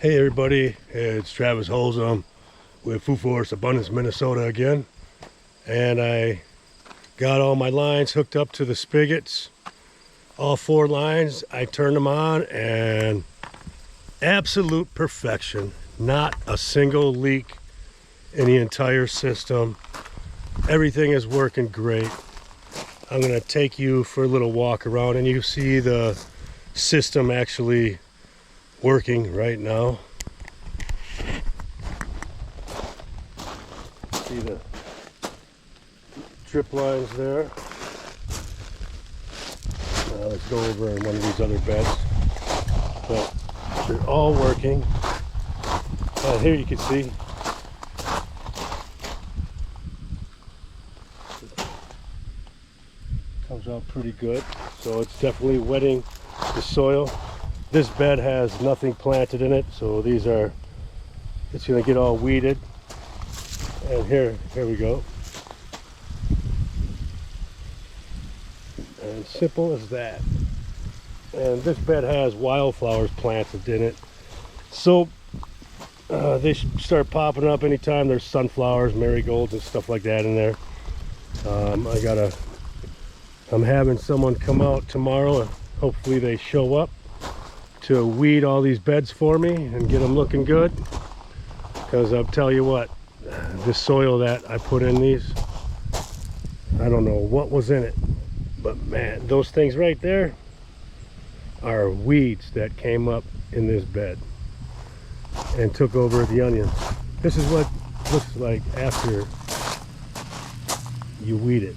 Hey everybody, it's Travis Holzem with Food Forest Abundance, Minnesota again. And I got all my lines hooked up to the spigots. All 4 lines, I turned them on and absolute perfection. Not a single leak in the entire system. Everything is working great. I'm gonna take you for a little walk around and you see the system actually working right now. See the drip lines there. Now let's go over in one of these other beds. But they're all working. And here you can see comes out pretty good. So it's definitely wetting the soil. This bed has nothing planted in it, so these are, it's gonna get all weeded. And here we go. And simple as that. And this bed has wildflowers planted in it, so they start popping up anytime there's sunflowers, marigolds, and stuff like that in there. I'm having someone come out tomorrow, and hopefully they show up to weed all these beds for me and get them looking good, because I'll tell you what, this soil that I put in these, I don't know what was in it, but man, those things right there are weeds that came up in this bed and took over the onions. This is what it looks like after you weed it.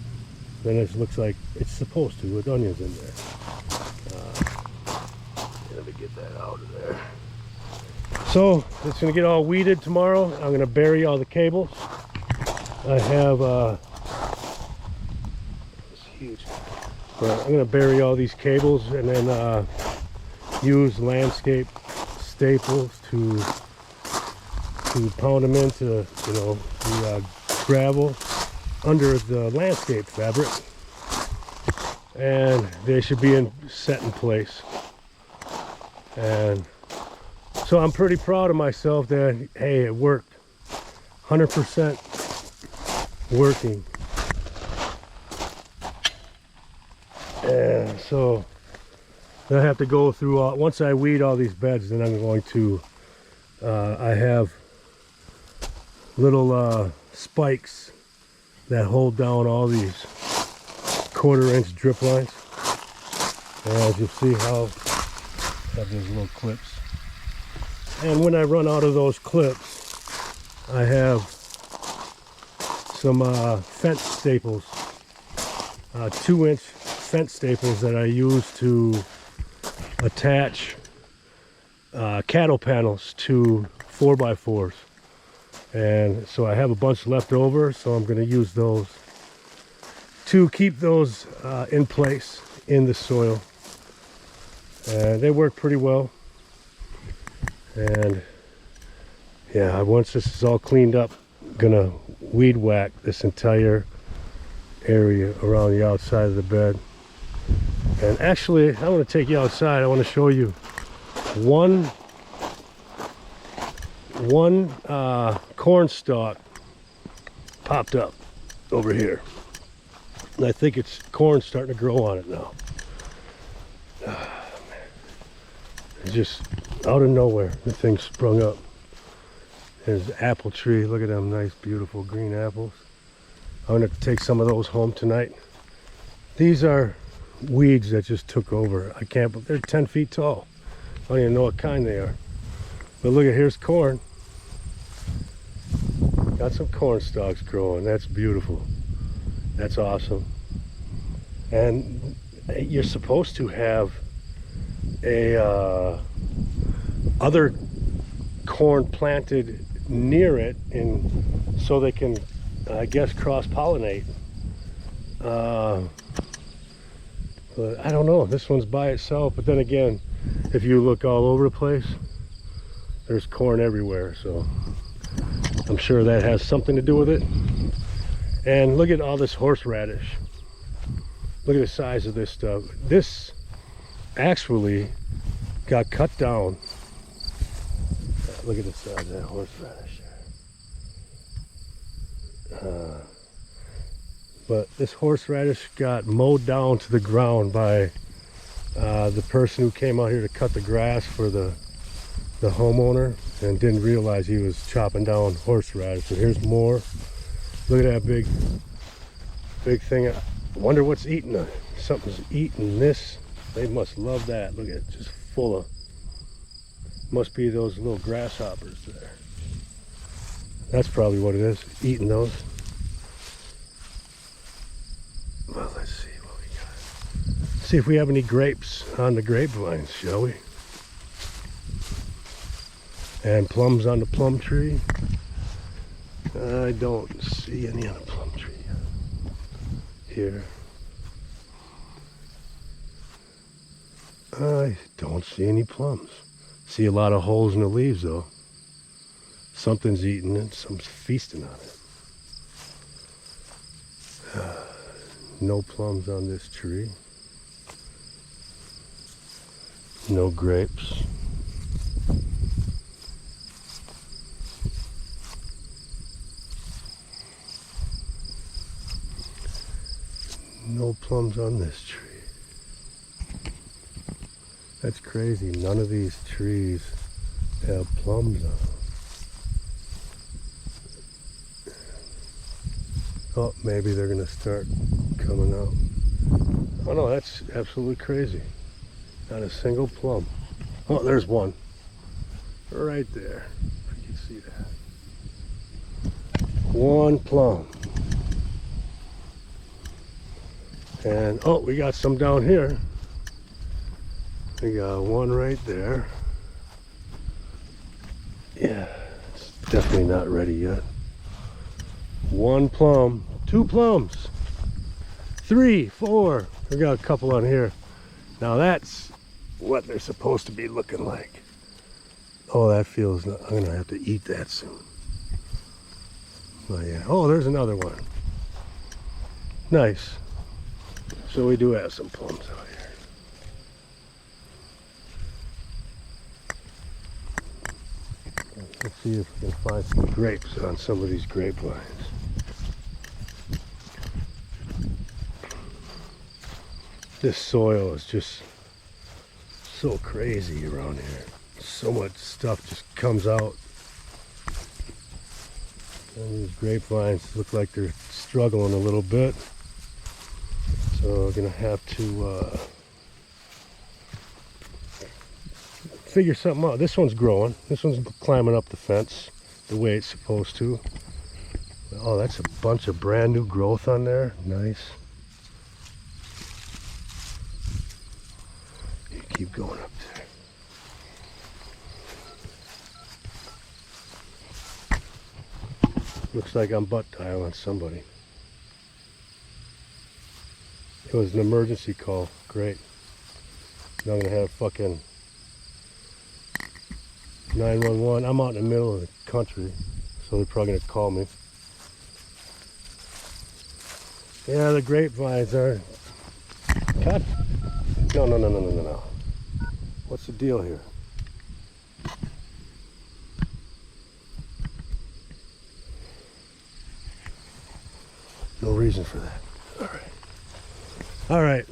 Then it looks like it's supposed to, with onions in there. Let me get that out of there. So it's gonna get all weeded tomorrow. I'm gonna bury all the cables. I have it's huge, but I'm gonna bury all these cables and then use landscape staples to pound them into, you know, the gravel under the landscape fabric, and they should be set in place. And so I'm pretty proud of myself that, hey, it worked. 100% working. And so I have to go through once I weed all these beds, then I'm going to I have little spikes that hold down all these 1/4-inch drip lines. And as you see how have these little clips, and when I run out of those clips, I have some fence staples, 2-inch fence staples that I use to attach cattle panels to 4x4s. And so I have a bunch left over, so I'm going to use those to keep those in place in the soil. And they work pretty well. And yeah, once this is all cleaned up, I'm gonna weed whack this entire area around the outside of the bed. And actually, I want to take you outside. I want to show you one corn stalk popped up over here, and I think it's corn starting to grow on it now. It's just out of nowhere, the thing sprung up. There's an apple tree. Look at them nice, beautiful green apples. I'm gonna take some of those home tonight. These are weeds that just took over. I can't, but they're 10 feet tall. I don't even know what kind they are. But look at, here's corn. Got some corn stalks growing. That's beautiful. That's awesome. And you're supposed to have a other corn planted near it, so they can, I guess, cross-pollinate. But I don't know, this one's by itself, but then again, if you look all over the place, there's corn everywhere, so I'm sure that has something to do with it. And look at all this horseradish. Look at the size of this stuff. This actually got cut down Look at the size of that horseradish there. But this horseradish got mowed down to the ground by the person who came out here to cut the grass for the homeowner, and didn't realize he was chopping down horseradish. So here's more. Look at that big thing. I wonder what's eating it. Something's eating this. They must love that. Look at it, just full of, must be those little grasshoppers there. That's probably what it is, eating those. Well, let's see what we got. See if we have any grapes on the grapevines, shall we? And plums on the plum tree. I don't see any on the plum tree here. I don't see any plums. See a lot of holes in the leaves though. Something's eating it, someone's feasting on it. No plums on this tree. No grapes. No plums on this tree. That's crazy. None of these trees have plums on them. Oh, maybe they're going to start coming out. Oh no, that's absolutely crazy. Not a single plum. Oh, there's one. Right there. If you can see that. One plum. And oh, we got some down here. We got one right there. Yeah, it's definitely not ready yet. One plum, two plums, 3, 4. We got a couple on here. Now that's what they're supposed to be looking like. Oh, that feels, I'm gonna have to eat that soon. Oh yeah, oh, there's another one. Nice. So we do have some plums out here. Let's see if we can find some grapes on some of these grapevines. This soil is just so crazy around here. So much stuff just comes out. And these grapevines look like they're struggling a little bit. So we're gonna have to figure something out. This one's growing. This one's climbing up the fence the way it's supposed to. Oh, that's a bunch of brand new growth on there. Nice. You keep going up there. Looks like I'm butt dialing somebody. It was an emergency call. Great. Now I'm gonna have fucking 911. I'm out in the middle of the country, so they're probably gonna call me. Yeah, the grapevines are. God. No. What's the deal here? No reason for that. All right. All right,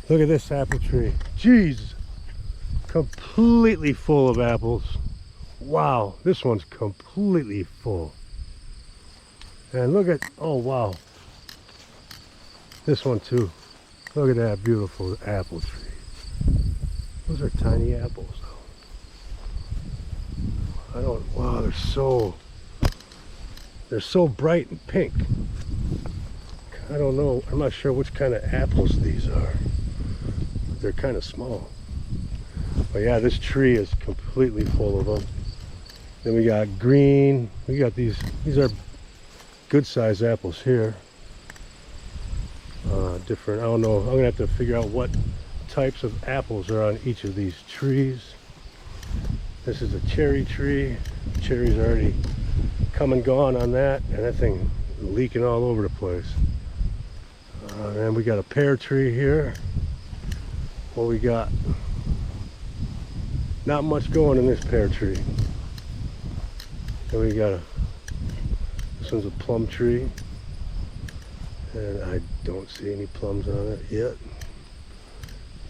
look at this apple tree. Jeez, completely full of apples. Wow, this one's completely full. And look at, oh wow, this one too. Look at that beautiful apple tree. Those are tiny apples though. Wow, they're so bright and pink. I don't know, I'm not sure which kind of apples these are. They're kind of small. But yeah, this tree is completely full of them. Then we got green. We got these are good sized apples here. Different, I don't know, I'm gonna have to figure out what types of apples are on each of these trees. This is a cherry tree. Cherries are already come and gone on that, and that thing leaking all over the place. And we got a pear tree here. What we got? Not much going in this pear tree. And we got this one's a plum tree. And I don't see any plums on it yet.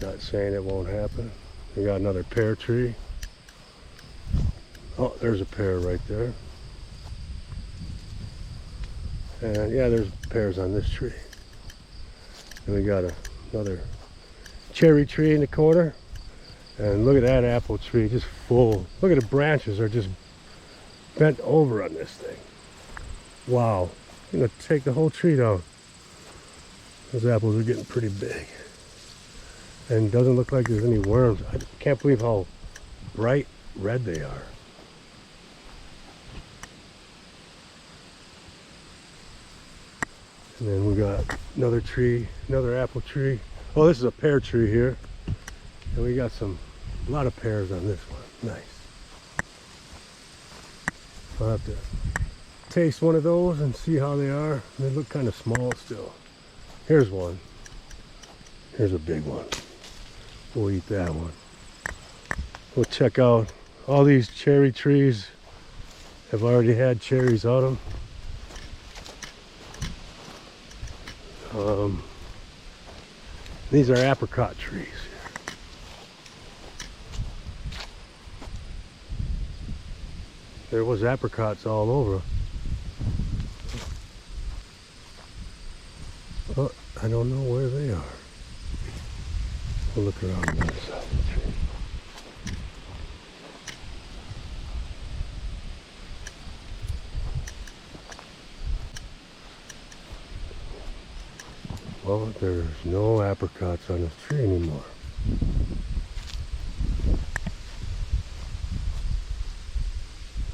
Not saying it won't happen. We got another pear tree. Oh, there's a pear right there. And yeah, there's pears on this tree. And we got another cherry tree in the corner. And look at that apple tree, just full. Look at the branches are just bent over on this thing. Wow, I'm gonna take the whole tree down. Those apples are getting pretty big. And doesn't look like there's any worms. I can't believe how bright red they are. And then we got another tree, another apple tree. Oh, this is a pear tree here. And we got a lot of pears on this one. Nice. I'll have to taste one of those and see how they are. They look kind of small still. Here's one. Here's a big one. We'll eat that one. We'll check out all these cherry trees. Have already had cherries on them. These are apricot trees. There was apricots all over. But I don't know where they are. We'll look around the other side of the tree. Well, there's no apricots on this tree anymore.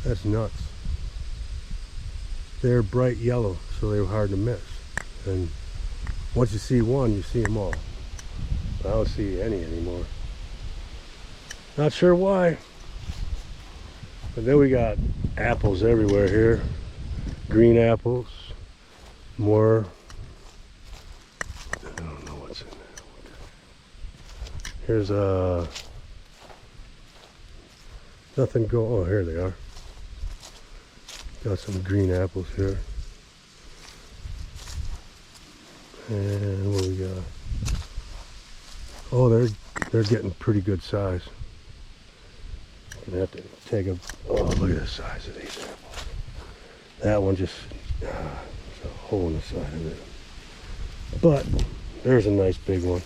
That's nuts. They're bright yellow, so they were hard to miss. And once you see one, you see them all. I don't see any anymore. Not sure why. But then we got apples everywhere here. Green apples. More. I don't know what's in there. Here's nothing oh, here they are. Got some green apples here. And what we got? Oh, they're getting pretty good size. Gonna have to take a look at the size of these apples. That one just there's a hole in the side of it. But there's a nice big one.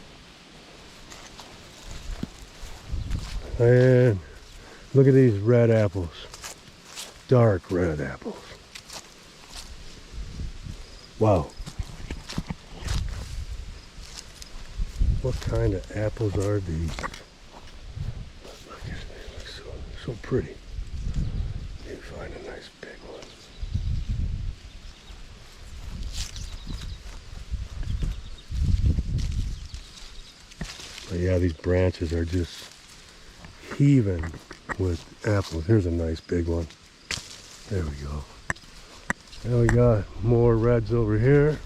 And look at these red apples. Dark red apples. Wow. What kind of apples are these? Look at it, they look so pretty. Need to find a nice big one. But yeah, these branches are just heaving with apples. Here's a nice big one. There we go. Now we got more reds over here.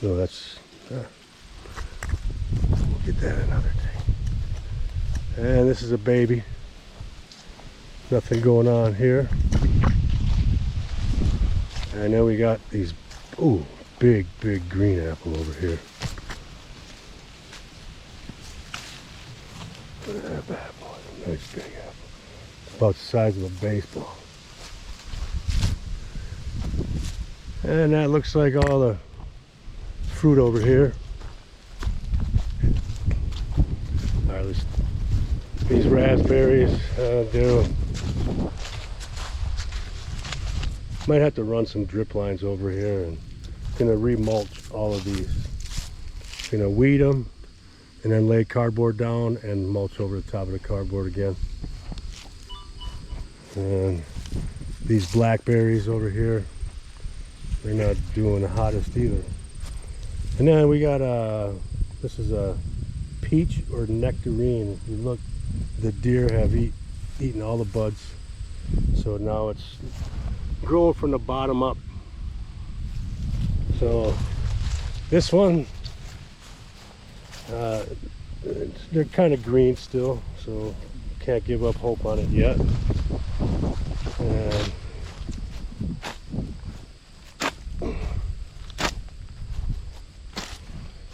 So that's, we'll get that another day. And this is a baby. Nothing going on here. And then we got these, ooh, big green apple over here. Look at that bad boy, nice big apple. It's about the size of a baseball. And that looks like all the fruit over here. All right, these raspberries, might have to run some drip lines over here, and gonna remulch all of these. Gonna weed them and then lay cardboard down and mulch over the top of the cardboard again. And these blackberries over here, they're not doing the hottest either. And then we got this is a peach or nectarine. If you look, the deer have eaten all the buds, so now it's growing from the bottom up. So this one they're kind of green still, so can't give up hope on it yet.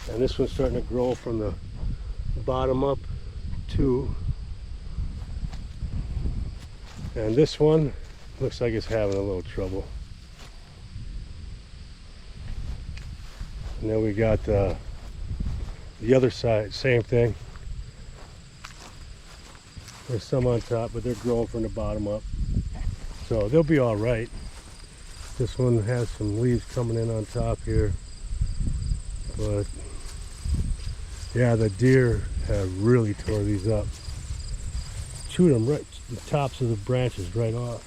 And this one's starting to grow from the bottom up too. And this one looks like it's having a little trouble. And then we got the other side, same thing. There's some on top, but they're growing from the bottom up. So they'll be all right. This one has some leaves coming in on top here. But yeah, the deer have really tore these up. Chewed them right, the tops of the branches right off.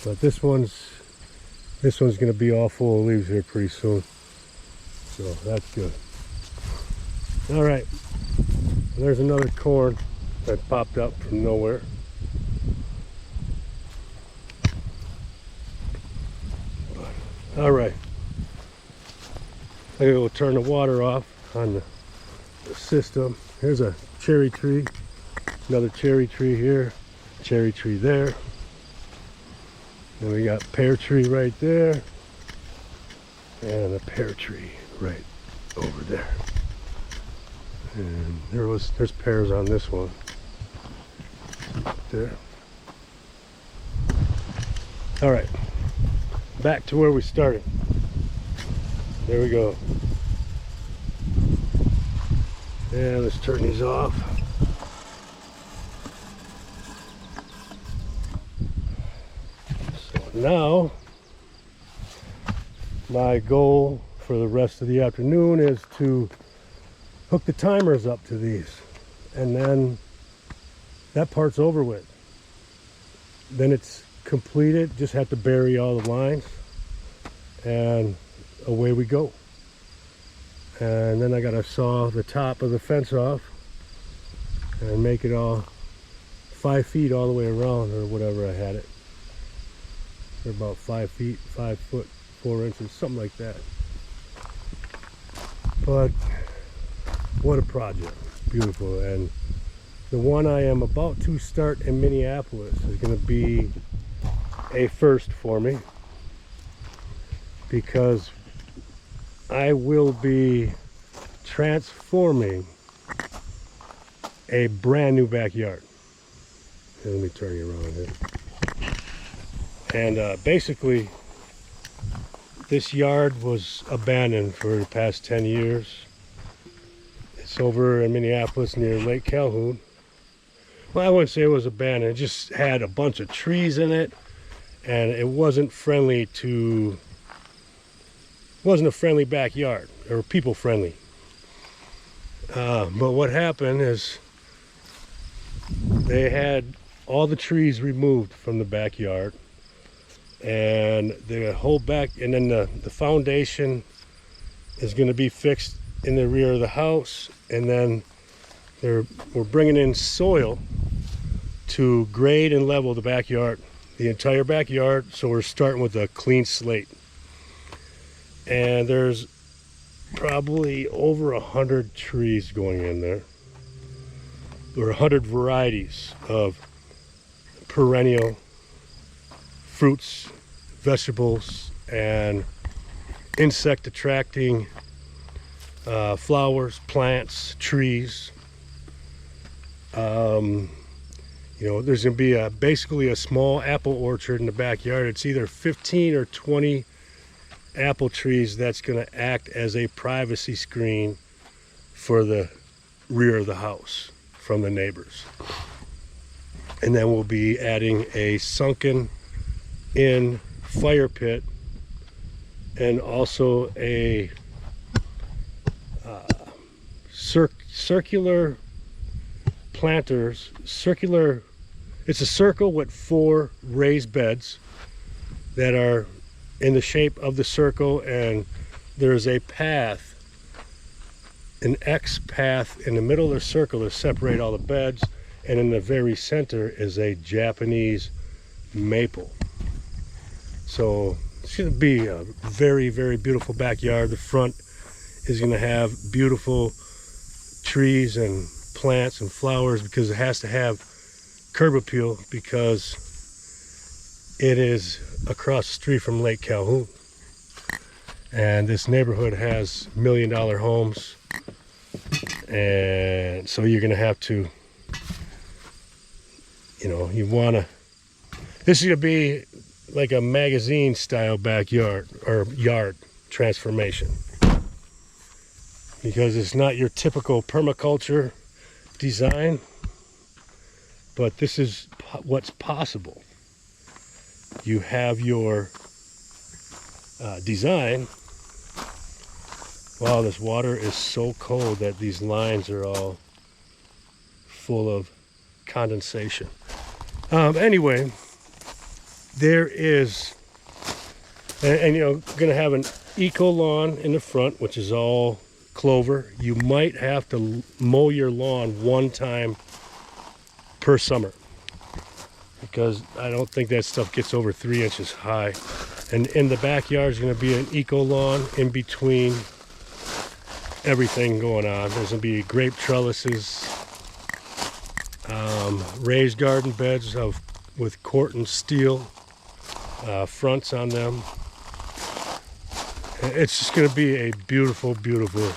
But this one's going to be all full of leaves here pretty soon. So that's good. All right. There's another corn that popped up from nowhere. All right. I'm going to turn the water off on the system. Here's a cherry tree. Another cherry tree here. Cherry tree there. And we got pear tree right there. And a pear tree right over there. And there's pears on this one. There. All right. Back to where we started. There we go. And let's turn these off. So now, my goal for the rest of the afternoon is to hook the timers up to these. And then that part's over with. Then it's completed. Just have to bury all the lines. And away we go. And then I gotta saw the top of the fence off and make it all 5 feet all the way around, or whatever I had it. They're about 5 feet, 5 foot 4 inches, something like that. But what a project. Beautiful. And the one I am about to start in Minneapolis is going to be a first for me, because I will be transforming a brand new backyard. Here, let me turn you around here. And basically, this yard was abandoned for the past 10 years. It's over in Minneapolis near Lake Calhoun. Well, I wouldn't say it was abandoned. It just had a bunch of trees in it, and it wasn't friendly to... wasn't a friendly backyard, or people friendly. But what happened is they had all the trees removed from the backyard, and the whole back, and then the foundation is going to be fixed in the rear of the house, and then we're bringing in soil to grade and level the backyard, the entire backyard. So we're starting with a clean slate. And there's probably over 100 trees going in there, or 100 varieties of perennial fruits, vegetables, and insect attracting flowers, plants, trees. You know, there's going to be basically a small apple orchard in the backyard. It's either 15 or 20 apple trees that's going to act as a privacy screen for the rear of the house from the neighbors. And then we'll be adding a sunken in fire pit, and also a circular planters, it's a circle with 4 raised beds that are in the shape of the circle, and there's a path, an X path in the middle of the circle to separate all the beds, and in the very center is a Japanese maple. So it's going to be a very, very beautiful backyard. The front is going to have beautiful trees and plants and flowers, because it has to have curb appeal, because it is across the street from Lake Calhoun. And this neighborhood has $1 million homes. And so you're going to have to, you know, you want to, this is going to be like a magazine style backyard or yard transformation, because it's not your typical permaculture design, but this is what's possible. You have your design. Wow, this water is so cold that these lines are all full of condensation. Anyway, there is, and you know, gonna have an eco lawn in the front, which is all clover. You might have to mow your lawn one time per summer, because I don't think that stuff gets over 3 inches high. And in the backyard is going to be an eco lawn in between everything going on. There's going to be grape trellises, raised garden beds with corten steel fronts on them. It's just going to be a beautiful, beautiful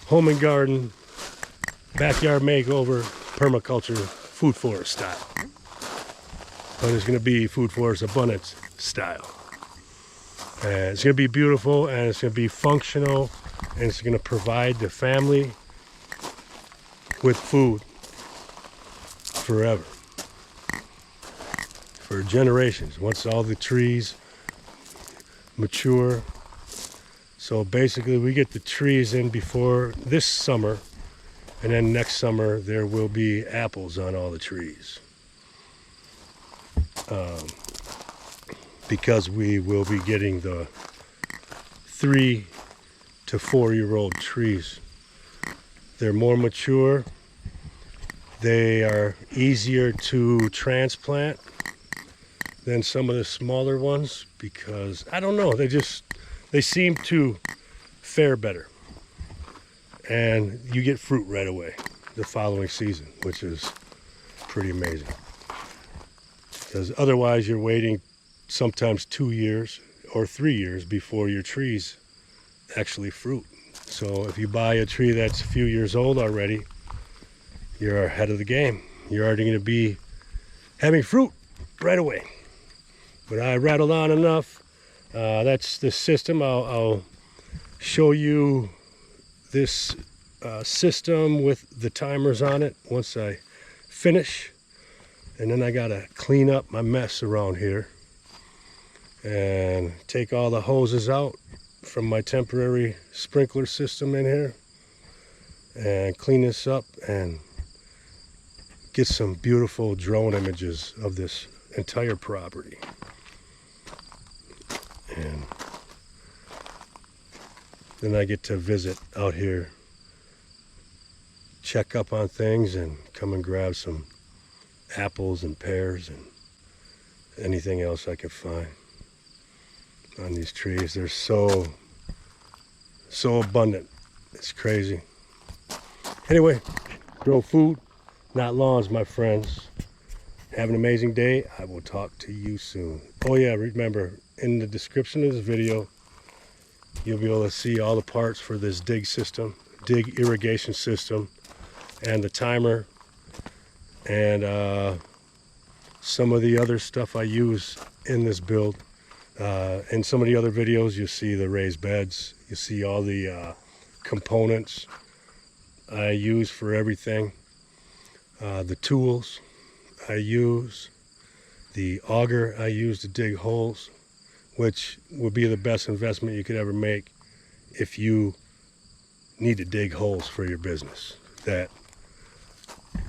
home and garden backyard makeover, permaculture, food forest style. But it's going to be food forest abundance style. And it's going to be beautiful, and it's going to be functional, and it's going to provide the family with food forever, for generations, once all the trees mature. So basically we get the trees in before this summer, and then next summer there will be apples on all the trees. Because we will be getting the 3 to 4 year old trees. They're more mature. They are easier to transplant than some of the smaller ones, because I don't know, they seem to fare better. And you get fruit right away the following season, which is pretty amazing. Because otherwise you're waiting sometimes 2 years or 3 years before your trees actually fruit. So if you buy a tree that's a few years old already, you're ahead of the game. You're already going to be having fruit right away. But I rattled on enough. That's the system. I'll show you this system with the timers on it once I finish. And then I gotta clean up my mess around here and take all the hoses out from my temporary sprinkler system in here and clean this up and get some beautiful drone images of this entire property. And then I get to visit out here, check up on things, and come and grab some apples and pears and anything else I can find on these trees. They're so abundant. It's crazy. Anyway, grow food, not lawns, my friends. Have an amazing day. I will talk to you soon. Oh yeah, remember, in the description of this video, you'll be able to see all the parts for this dig irrigation system, and the timer, and some of the other stuff I use in this build. In some of the other videos, you'll see the raised beds. You see all the components I use for everything. The tools I use, the auger I use to dig holes, which would be the best investment you could ever make if you need to dig holes for your business. That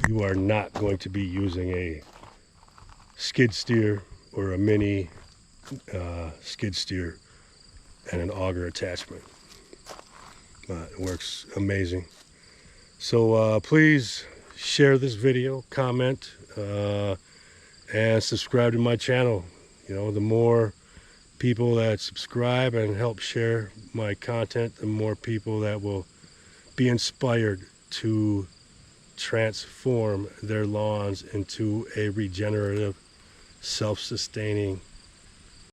you are not going to be using a skid steer or a mini skid steer and an auger attachment. It works amazing. So please share this video, comment, and subscribe to my channel. You know, the more people that subscribe and help share my content, the more people that will be inspired to transform their lawns into a regenerative, self-sustaining